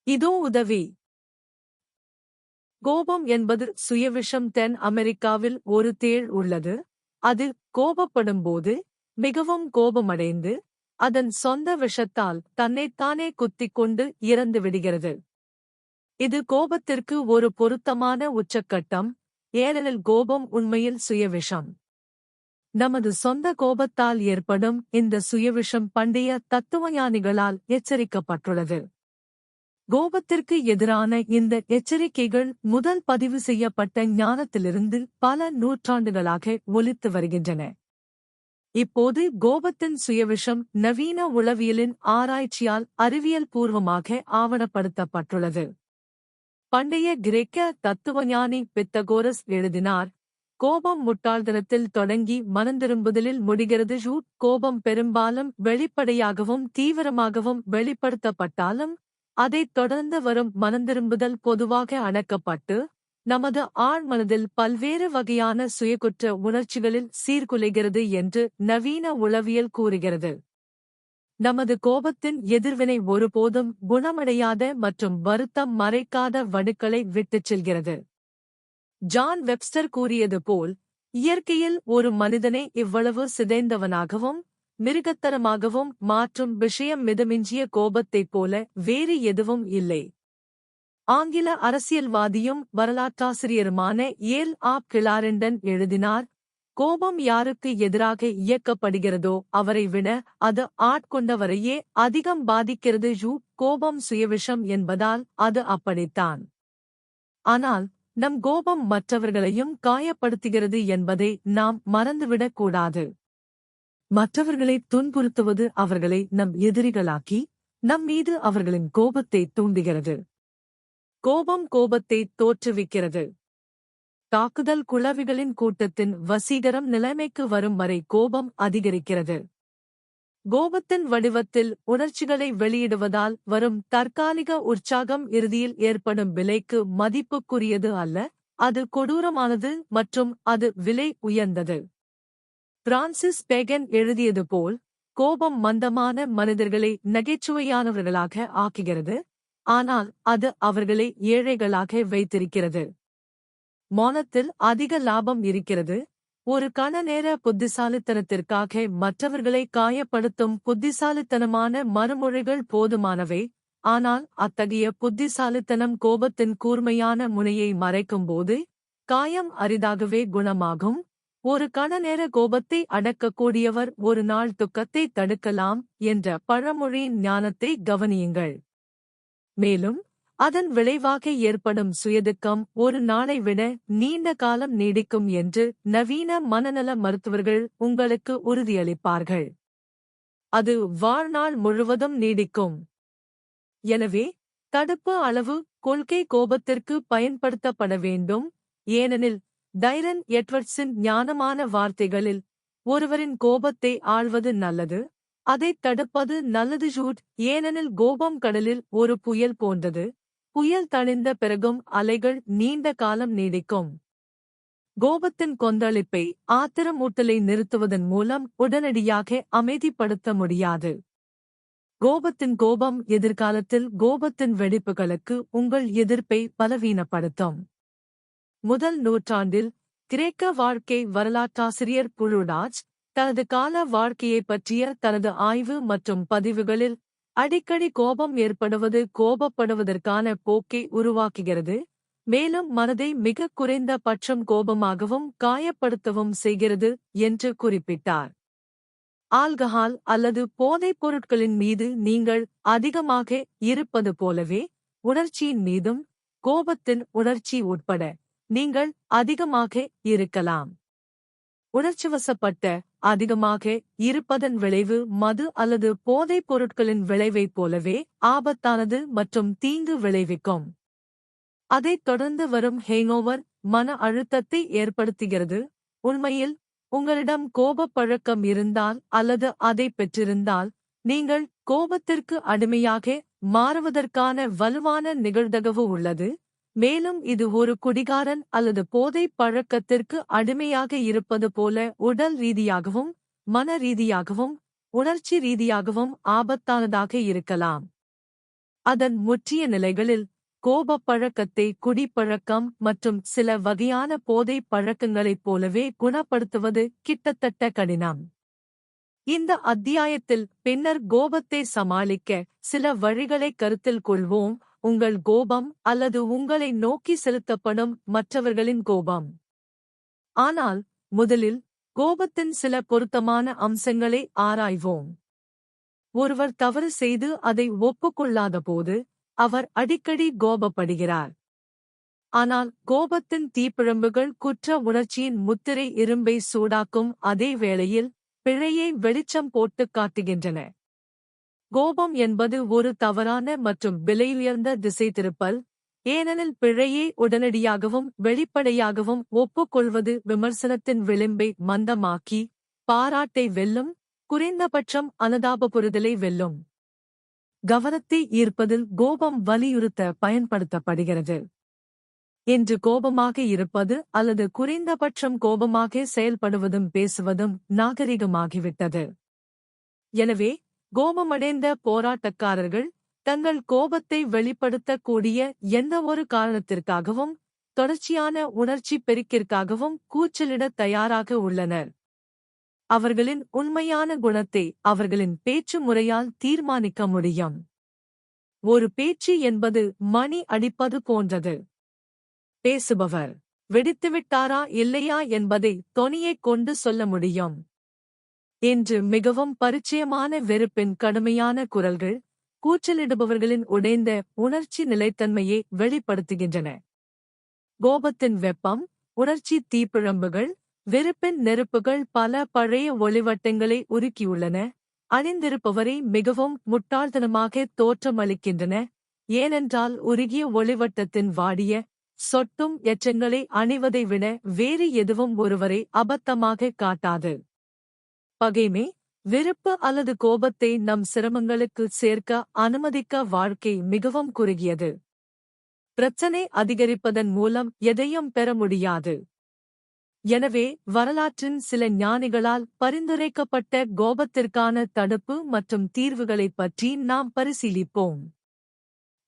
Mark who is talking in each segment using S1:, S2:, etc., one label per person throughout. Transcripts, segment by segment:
S1: இதோ உதவி. கோபம் என்பது சுயவிஷம். தென் அமெரிக்காவில் ஒரு தேள் உள்ளது. அது கோபப்படும்போது மிகவும் கோபமடைந்து அதன் சொந்த விஷத்தால் தன்னைத்தானே குத்திக் கொண்டு இறந்து விடுகிறது. இது கோபத்திற்கு ஒரு பொருத்தமான உச்சக்கட்டம், ஏனெனில் கோபம் உண்மையில் சுயவிஷம். நமது சொந்த கோபத்தால் ஏற்படும் இந்த சுயவிஷம் பண்டைய தத்துவஞானிகளால் எச்சரிக்கப்பட்டுள்ளது. கோபத்திற்கு எதிரான இந்த எச்சரிக்கைகள் முதல் பதிவு செய்யப்பட்ட ஞானத்திலிருந்து பல நூற்றாண்டுகளாக ஒலித்து வருகின்றன. இப்போது கோபத்தின் சுயவிஷம் நவீன உளவியலின் ஆராய்ச்சியால் அறிவியல் பூர்வமாக ஆவணப்படுத்தப்பட்டுள்ளது. பண்டைய கிரேக்க தத்துவஞானி பித்தகோரஸ் எழுதினார், கோபம் முட்டாள்தனத்தில் தொடங்கி மனந்திரும்புதலில் முடிகிறது. கோபம் பெரும்பாலும் வெளிப்படையாகவும் தீவிரமாகவும் வெளிப்படுத்தப்பட்டாலும் அதைத் தொடர்ந்து வரும் மனந்திரும்புதல் பொதுவாக அடக்கப்பட்டு நமது ஆழ்மனதில் பல்வேறு வகையான சுயகுற்ற உணர்ச்சிகளில் சீர்குலைகிறது என்று நவீன உளவியல் கூறுகிறது. நமது கோபத்தின் எதிர்வினை ஒருபோதும் குணமடையாத மற்றும் வருத்தம் மறைக்காத வடுக்களை விட்டுச் செல்கிறது. ஜான் வெப்ஸ்டர் கூறியது போல், இயற்கையில் ஒரு மனிதனை இவ்வளவு சிதைந்தவனாகவும் மிருகத்தனமாகவும் மாற்றும் விஷயம் மிதமிஞ்சிய கோபத்தைப் போல வேறு எதுவும் இல்லை. ஆங்கில அரசியல்வாதியும் வரலாற்றாசிரியருமான ஏல் ஆப் கிளாரெண்டன் எழுதினார், கோபம் யாருக்கு எதிராக இயக்கப்படுகிறதோ அவரை விட அது ஆட்கொண்டவரையே அதிகம் பாதிக்கிறது. கோபம் சுயவிஷம் என்பதால் அது அப்படித்தான். ஆனால் நம் கோபம் மற்றவர்களையும் காயப்படுத்துகிறது என்பதை நாம் மறந்துவிடக் கூடாது. மற்றவர்களை துன்புறுத்துவது அவர்களை நம் எதிரிகளாக்கி நம் மீது அவர்களின் கோபத்தை தூண்டுகிறது. கோபம் கோபத்தை தோற்றுவிக்கிறது. தாக்குதல் குளவிகளின் கூட்டத்தின் வசீகரம் நிலைமைக்கு வரும் வரை கோபம் அதிகரிக்கிறது. கோபத்தின் வடிவத்தில் உணர்ச்சிகளை வெளியிடுவதால் வரும் தற்காலிக உற்சாகம் இறுதியில் ஏற்படும் விலைக்கு மதிப்புக்குரியது அல்ல, அது கொடூரமானது மற்றும் அது விலை உயர்ந்தது. பிரான்சிஸ் பேகன் எழுதியது போல், கோபம் மந்தமான மனிதர்களை நகைச்சுவையானவர்களாக ஆக்குகிறது, ஆனால் அது அவர்களை ஏழைகளாக வைத்திருக்கிறது. மௌனத்தில் அதிக லாபம் இருக்கிறது. ஒரு கண நேர புத்திசாலித்தனத்திற்காக மற்றவர்களை காயப்படுத்தும் புத்திசாலித்தனமான மறுமொழிகள் போதுமானவை, ஆனால் அத்தகைய புத்திசாலித்தனம் கோபத்தின் கூர்மையான முனையை மறைக்கும்போது காயம் அரிதாகவே குணமாகும். ஒரு கண நேர கோபத்தை அடக்கக்கூடியவர் ஒரு நாள் துக்கத்தை தடுக்கலாம் என்ற பழமொழியின் ஞானத்தை கவனியுங்கள். மேலும் அதன் விளைவாக ஏற்படும் சுயதுக்கம் ஒரு நாளை விட நீண்ட காலம் நீடிக்கும் என்று நவீன மனநல மருத்துவர்கள் உங்களுக்கு உறுதியளிப்பார்கள். அது வாழ்நாள் முழுவதும் நீடிக்கும். எனவே தடுப்பு அளவு கொள்கை கோபத்திற்கு பயன்படுத்தப்பட வேண்டும். ஏனெனில் டைரன் எட்வர்ட்ஸின் ஞானமான வார்த்தைகளில், ஒருவரின் கோபத்தை ஆள்வது நல்லது, அதைத் தடுப்பது நல்லது. ஏனெனில் கோபம் கடலில் ஒரு புயல் போன்றது, புயல் தணிந்த பிறகும் அலைகள் நீண்ட காலம் நீடிக்கும். கோபத்தின் கொந்தளிப்பை ஆத்திரமூட்டலை நிறுத்துவதன் மூலம் உடனடியாக அமைதிப்படுத்த முடியாது. கோபத்தின் கோபம் எதிர்காலத்தில் கோபத்தின் வெடிப்புகளுக்கு உங்கள் எதிர்ப்பை பலவீனப்படுத்தும். முதல் நூற்றாண்டில் கிரேக்க வாழ்க்கை வரலாற்றாசிரியர் புளூடாச் தனது கால வாழ்க்கையைப் பற்றிய தனது ஆய்வு மற்றும் பதிவுகளில் அடிக்கடி கோபம் ஏற்படுவது கோபப்படுவதற்கான போக்கை உருவாக்குகிறது, மேலும் மனதை மிகக் குறைந்த பட்சம் கோபமாகவும் காயப்படுத்தவும் செய்கிறது என்று குறிப்பிட்டார். ஆல்கஹால் அல்லது போதைப் பொருட்களின் மீது நீங்கள் அதிகமாக இருப்பது போலவே உணர்ச்சியின் மீதும், கோபத்தின் உணர்ச்சி உட்பட நீங்கள் அதிகமாக இருக்கலாம். உணர்ச்சிவசப்பட்ட அதிகமாக இருப்பதன் விளைவு மது அல்லது போதைப் பொருட்களின் விளைவைப் போலவே ஆபத்தானது மற்றும் தீங்கு விளைவிக்கும். அதைத் தொடர்ந்து வரும் ஹேங்கோவர் மன அழுத்தத்தை ஏற்படுத்துகிறது. உண்மையில் உங்களிடம் கோபப் பழக்கம் இருந்தால் அல்லது அதை பெற்றிருந்தால், நீங்கள் கோபத்திற்கு அடிமையாக மாறுவதற்கான வலுவான நிகழ்தகவு உள்ளது. மேலும் இது ஒரு குடிகாரன் அல்லது போதைப் பழக்கத்திற்கு அடிமையாக இருப்பது போல உடல் ரீதியாகவும் மன ரீதியாகவும் உணர்ச்சி ரீதியாகவும் ஆபத்தானதாக இருக்கலாம். அதன் முற்றிய நிலைகளில் கோபப் பழக்கத்தை குடிப்பழக்கம் மற்றும் சில வகையான போதைப் பழக்கங்களைப் போலவே குணப்படுத்துவது கிட்டத்தட்ட கடினம். இந்த அத்தியாயத்தில் பின்னர் கோபத்தை சமாளிக்க சில வழிகளை கருத்தில் கொள்வோம். உங்கள் கோபம் அல்லது உங்களை நோக்கி செலுத்தப்படும் மற்றவர்களின் கோபம். ஆனால் முதலில் கோபத்தின் சில பொருத்தமான அம்சங்களை ஆராய்வோம். ஒருவர் தவறு செய்து அதை ஒப்புக்கொள்ளாதபோது அவர் அடிக்கடி கோபப்படுகிறார். ஆனால் கோபத்தின் தீப்பிழம்புகள் குற்ற உணர்ச்சியின் முத்திரை இரும்பை சூடாக்கும் அதே வேளையில் பிழையை வெளிச்சம் போட்டுக் காட்டுகின்றன. கோபம் என்பது ஒரு தவறான மற்றும் விலையுயர்ந்த திசை திருப்பல், ஏனெனில் பிழையை உடனடியாகவும் வெளிப்படையாகவும் ஒப்புக்கொள்வது விமர்சனத்தின் விளிம்பை மந்தமாக்கி பாராட்டை வெல்லும், குறைந்தபட்சம் அனுதாபப்புரிதலை வெல்லும். கவனத்தை ஈர்ப்பதில் கோபம் வலியுறுத்த பயன்படுத்தப்படுகிறது. இன்று கோபமாக இருப்பது அல்லது குறைந்தபட்சம் கோபமாக செயல்படுவதும் பேசுவதும் நாகரிகமாகிவிட்டது. எனவே கோபமடைந்த போராட்டக்காரர்கள் தங்கள் கோபத்தை வெளிப்படுத்தக்கூடிய எந்தவொரு காரணத்திற்காகவும் தொடர்ச்சியான உணர்ச்சி பெருக்கிற்காகவும் கூச்சலிடத் தயாராக உள்ளனர். அவர்களின் உண்மையான குணத்தை அவர்களின் பேச்சு முறையால் தீர்மானிக்க முடியும். ஒரு பேச்சு என்பது மணி அடிப்பது போன்றது. பேசுபவர் வெடித்துவிட்டாரா இல்லையா என்பதை தொனியைக் கொண்டு சொல்ல முடியும். இன்று மிகவும் பரிச்சயமான வெறுப்பின் கடுமையான குரல்கள் கூச்சலிடுபவர்களின் உடைந்த உணர்ச்சி நிலைத்தன்மையை வெளிப்படுத்துகின்றன. கோபத்தின் வெப்பம், உணர்ச்சி தீப்பிழம்புகள், வெறுப்பின் நெருப்புகள் பல பழைய ஒளிவட்டங்களை உருக்கியுள்ளன. அணிந்திருப்பவரை மிகவும் முட்டாள்தனமாக தோற்றமளிக்கின்றன, ஏனென்றால் உருகிய ஒளிவட்டத்தின் வாடிய சொட்டும் எச்சங்களை அணிவதை விட வேறு எதுவும் ஒருவரை அபத்தமாக காட்டாது. பகைமை, வெறுப்பு அல்லது கோபத்தை நம் சிரமங்களுக்கு சேர்க்க அனுமதிக்க வாழ்க்கை மிகவும் குறுகியது. பிரச்சனை அதிகரிப்பதன் மூலம் எதையும் பெற முடியாது. எனவே வரலாற்றின் சில ஞானிகளால் பரிந்துரைக்கப்பட்ட கோபத்திற்கான தடுப்பு மற்றும் தீர்வுகளைப் பற்றி நாம் பரிசீலிப்போம்.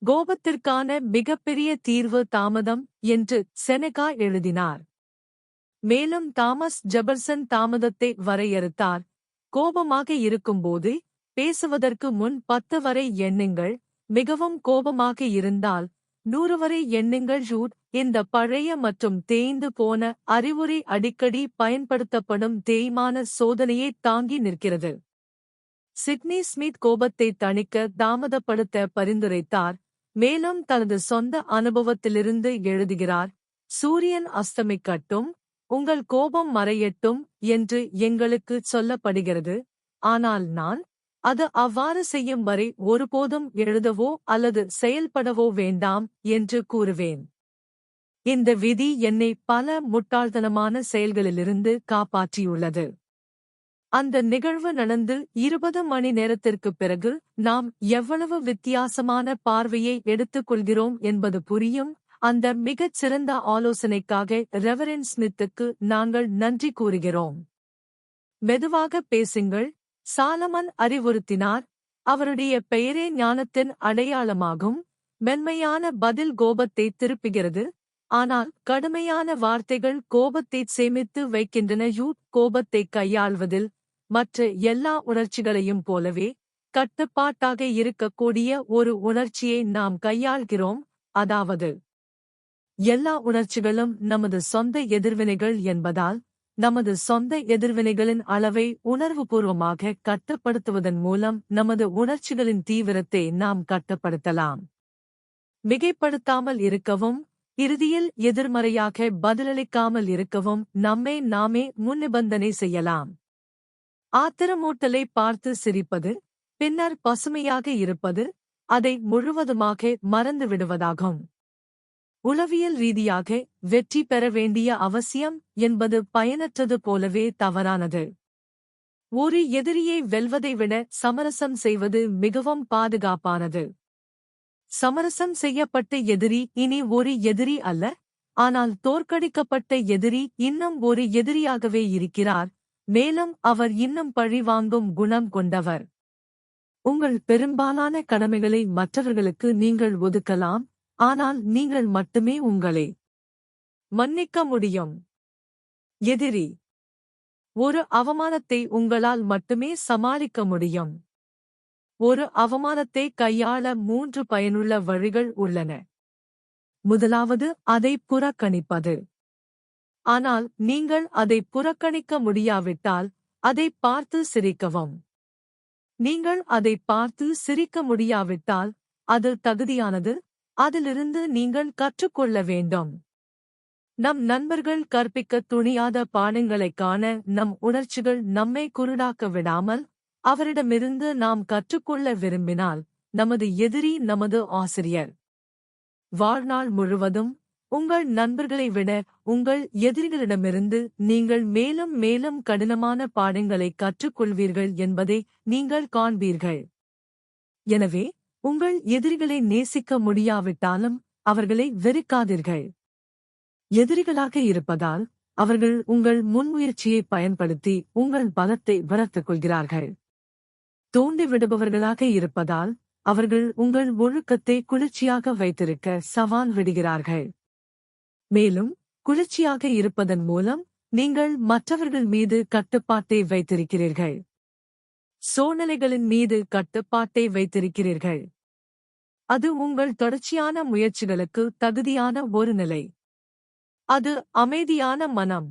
S1: கோபத்திற்கான மிகப்பெரிய தீர்வு தாமதம் என்று செனெகா எழுதினார். மேலும் தாமஸ் ஜெபர்சன் தாமதத்தை வரையறுத்தார். கோபமாக இருக்கும்போது பேசுவதற்கு முன் 10 வரை எண்ணுங்கள். மிகவும் கோபமாக இருந்தால் 100 வரை எண்ணுங்கள். இந்த பழைய மற்றும் தேய்ந்து போன அறிவுரை அடிக்கடி பயன்படுத்தப்படும் தேய்மான சோதனையை தாங்கி நிற்கிறது. சிட்னி ஸ்மித் கோபத்தை தணிக்க தாமதப்படுத்த பரிந்துரைத்தார். மேலும் தனது சொந்த அனுபவத்திலிருந்து எழுதுகிறார். சூரியன் அஸ்தமிக்கட்டும், உங்கள் கோபம் மறையட்டும் என்று எங்களுக்கு சொல்லப்படுகிறது. ஆனால் நான் அது அவ்வாறு செய்யும் வரை ஒருபோதும் எழுதவோ அல்லது செயல்படவோ வேண்டாம் என்று கூறுவேன். இந்த விதி என்னை பல முட்டாள்தனமான செயல்களிலிருந்து காப்பாற்றியுள்ளது. அந்த நிகழ்வு நடந்து 20 மணி நேரத்திற்குப் பிறகு நாம் எவ்வளவு வித்தியாசமான பார்வையை எடுத்துக்கொள்கிறோம் என்பது புரியும். அந்த மிகச் சிறந்த ஆலோசனைக்காக ரெவரண்ட் ஸ்மித்துக்கு நாங்கள் நன்றி கூறுகிறோம். மெதுவாக பேசுங்கள், சாலமன் அறிவுறுத்தினார். அவருடைய பெயரே ஞானத்தின் அடையாளமாகும். மென்மையான பதில் கோபத்தை திருப்புகிறது, ஆனால் கடுமையான வார்த்தைகள் கோபத்தை சேமித்து வைக்கின்றன. கோபத்தை கையாள்வதில் மற்ற எல்லா உணர்ச்சிகளையும் போலவே கட்டுப்பாட்டாக இருக்கக்கூடிய ஒரு உணர்ச்சியை நாம் கையாள்கிறோம், அதாவது எல்லா உணர்ச்சிகளும் நமது சொந்த எதிர்வினைகள் என்பதால் நமது சொந்த எதிர்வினைகளின் அளவை உணர்வுபூர்வமாக கட்டுப்படுத்துவதன் மூலம் நமது உணர்ச்சிகளின் தீவிரத்தை நாம் கட்டுப்படுத்தலாம். மிகைப்படுத்தாமல் இருக்கவும், இறுதியில் எதிர்மறையாக பதிலளிக்காமல் இருக்கவும் நம்மை நாமே முன்னிபந்தனை செய்யலாம். ஆத்திரமூட்டலை பார்த்து சிரிப்பது, பின்னர் பசுமையாக இருப்பது, அதை முழுவதுமாக மறந்துவிடுவதாகும். உளவியல் ரீதியாக வெற்றி பெற வேண்டிய அவசியம் என்பது பயனற்றது போலவே தவறானது. ஒரு எதிரியை வெல்வதை விட சமரசம் செய்வது மிகவும் பாதுகாப்பானது. சமரசம் செய்யப்பட்ட எதிரி இனி ஒரு எதிரி அல்ல, ஆனால் தோற்கடிக்கப்பட்ட எதிரி இன்னும் ஒரு எதிரியாகவே இருக்கிறார், மேலும் அவர் இன்னும் பழி வாங்கும் குணம் கொண்டவர். உங்கள் பெரும்பாலான கடமைகளை மற்றவர்களுக்கு நீங்கள் ஒதுக்கலாம், ஆனால் நீங்கள் மட்டுமே உங்களை மன்னிக்க முடியும். எதிரி. ஒரு அவமானத்தை உங்களால் மட்டுமே சமாளிக்க முடியும். ஒரு அவமானத்தை கையாள 3 பயனுள்ள வழிகள் உள்ளன. முதலாவது, அதை புறக்கணிப்பது. ஆனால் நீங்கள் அதை புறக்கணிக்க முடியாவிட்டால், அதை பார்த்து சிரிக்கவும். நீங்கள் அதை பார்த்து சிரிக்க முடியாவிட்டால், அது தகுதியானது, அதிலிருந்து நீங்கள் கற்றுக்கொள்ள வேண்டும். நம் நண்பர்கள் கற்பிக்க துணியாத பாடங்களைக் காண நம் உணர்ச்சிகள் நம்மை குருடாக்க விடாமல், அவரிடமிருந்து நாம் கற்றுக்கொள்ள விரும்பினால், நமது எதிரி நமது ஆசிரியர். வாழ்நாள் முழுவதும், உங்கள் நண்பர்களை விட உங்கள் எதிரிகளிடமிருந்து நீங்கள் மேலும் மேலும் கடினமான பாடங்களை கற்றுக்கொள்வீர்கள் என்பதை நீங்கள் காண்பீர்கள். எனவே, உங்கள் எதிரிகளை நேசிக்க முடியாவிட்டாலும், அவர்களை வெறுக்காதீர்கள். எதிரிகளாக இருப்பதால், அவர்கள் உங்கள் முன்முயற்சியை பயன்படுத்தி உங்கள் பலத்தை வளர்த்துக் கொள்கிறார்கள். தூண்டிவிடுபவர்களாக இருப்பதால், அவர்கள் உங்கள் ஒழுக்கத்தை குளிர்ச்சியாக வைத்திருக்க சவால் விடுகிறார்கள். மேலும், குளிர்ச்சியாக இருப்பதன் மூலம் நீங்கள் மற்றவர்கள் மீது கட்டுப்பாட்டை வைத்திருக்கிறீர்கள். சூழ்நிலைகளின் மீது கட்டுப்பாட்டை வைத்திருக்கிறீர்கள். அது உங்கள் தொடர்ச்சியான முயற்சிகளுக்கு தகுதியான ஒரு நிலை. அது அமைதியான மனம்.